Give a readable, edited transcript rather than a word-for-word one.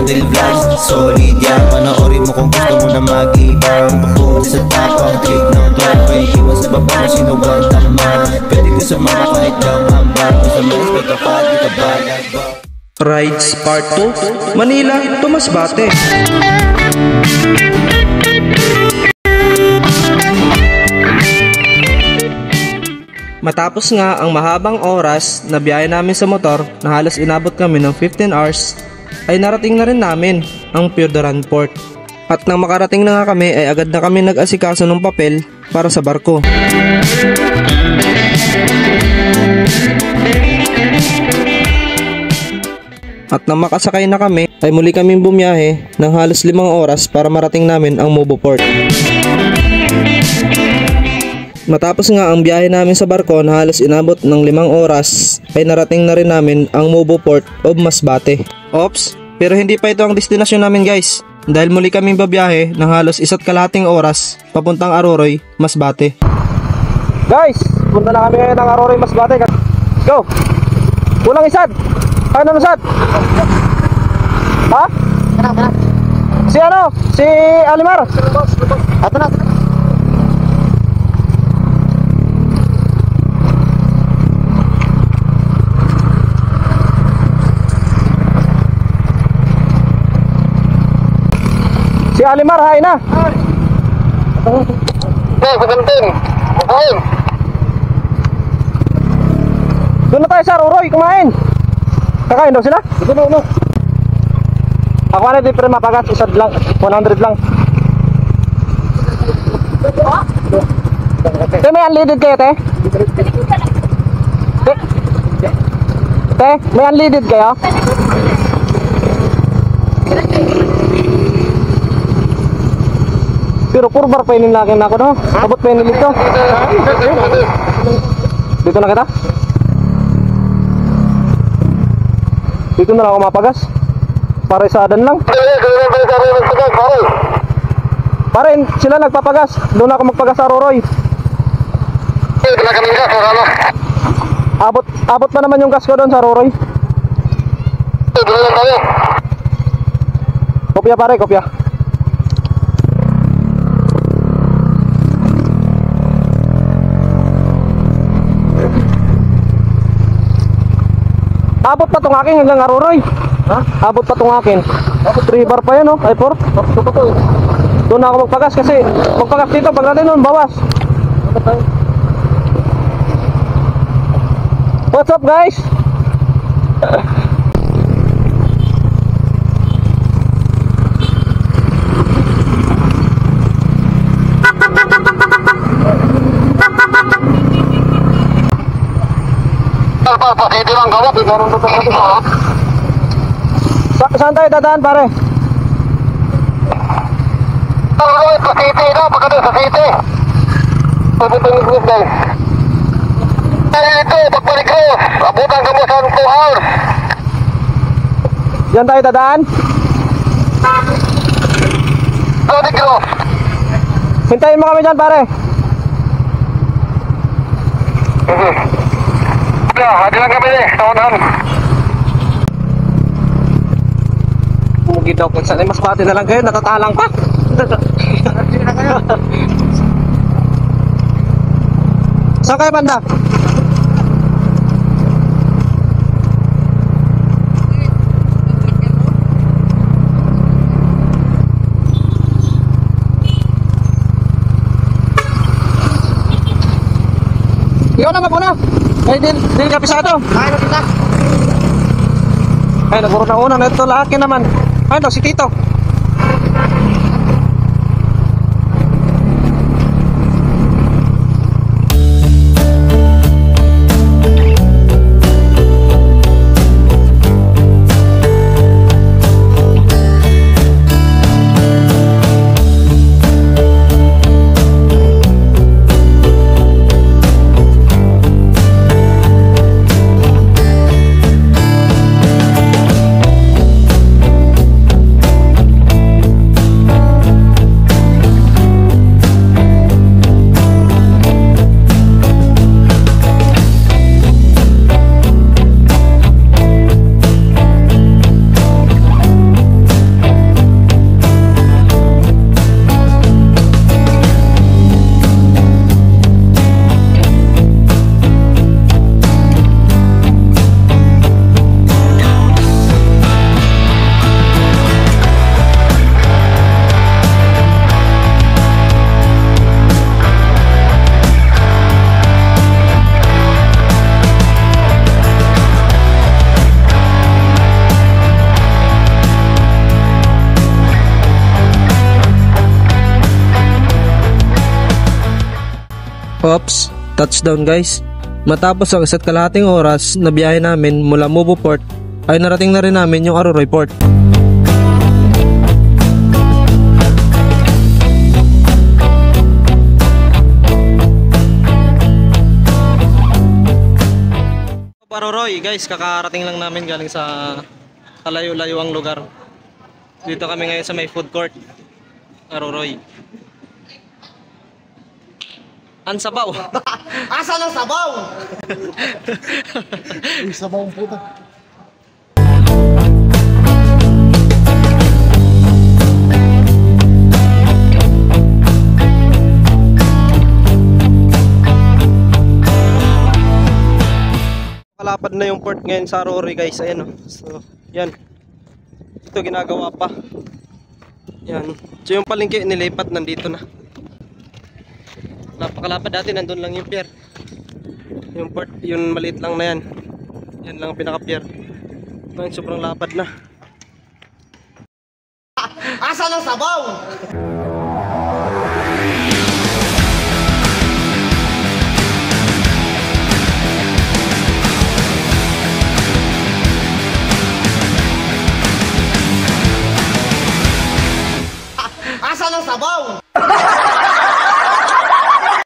real vlogs, solid yan. Panoorin mo kung gusto mo na mag-ibang pakuli sa tapang click ng vlog. May iwan sa baba na sinuwag tama. Pwede ko sa mga kahit daw hambang. Sa mga pagkapat, ikabalag ba? Rides Part 2, Manila to Masbate. Matapos nga ang mahabang oras na biyahe namin sa motor na halos inabot kami ng 15 hours, ay narating na rin namin ang Piodaran Port. At nang makarating na nga kami ay agad na kami nag-asikaso ng papel para sa barko. At nang makasakay na kami ay muli kaming bumiyahe ng halos 5 oras para marating namin ang Mobo Port. Matapos nga ang biyahe namin sa barko na halos inabot ng 5 oras ay narating na rin namin ang Mobo Port of Masbate. Ops, pero hindi pa ito ang destinasyon namin guys, dahil muli kaming babiyahe ng halos 1.5 oras papuntang Aroroy, Masbate. Guys, punta na kami ngayon ng Aroroy, Masbate. Go! Kulang isad! Ano nasad? Ha? Si ano? Si Alimar? Ato na. Si Alimar, hay na. Doon na tayo sa Aroroy, kumain. Kakain daw sila? No. Ako na di pre mapagas, isad lang, 100 lang. Te, may unleaded kayo, te? Te, may unleaded kayo? Pero kurbar pa yun laki na ako, no? Abot pa yun dito. Dito na kita? Dito na lang ako mapagas. Para sa adan lang. Pare, sila nagpapagas. Doon ako magpagas sa Aroroy. Abot pa naman yung gas ko doon sa Aroroy. Kopya pare, kopya. Abot pa tong akin hanggang Aroroy. Ha? Abot pa tong akin. 3 bar pa yan, oh. Ay 4. Doon ako magpagas kasi magpagas dito pag natin nun bawas. What's up guys? Pakiti lang kawat, meron dito sa Saan tayo dadaan pare? Pakiti na, pagkatapos sa City. Pagkatapos guys. Ito, pagbalik ko, abutan ka mo sa 2 hours. Diyan tayo dadaan? Pagkatapos ko. Hintayin mo kami dyan pare. Hadi lang kami eh, taon-taon. Pugi daw kung saan ay Masbate na lang kayo, natatalang pa. Saan kayo banda? Ikaw na maguna. Ay, din kapisado. Ay, nakita. Ay, naguro na una. Ito laki naman. Ay, ito, si Tito. Ops, touchdown guys. Matapos ang 1.5 oras na biyahe namin mula Mubo Port ay narating na rin namin yung Aroroy Port. Aroroy guys, kakarating lang namin galing sa kalayo-layo ang lugar. Dito kami ngayon sa may food court Aroroy. Ang sabaw. Asa ng sabaw? Yung sabaw ang puta. Kalapad na yung port ngayon sa Aroroy guys. Ayan o. So, yan. Ito ginagawa pa. Yan. So yung palengke nilipat nandito na. Napakalapad, dati nandun lang yung pier. Yung port, yung maliit lang na yan. Yan lang ang pinaka-pier. Ngayon sobrang lapad na. Asa ng sabaw? Asa ng sabaw?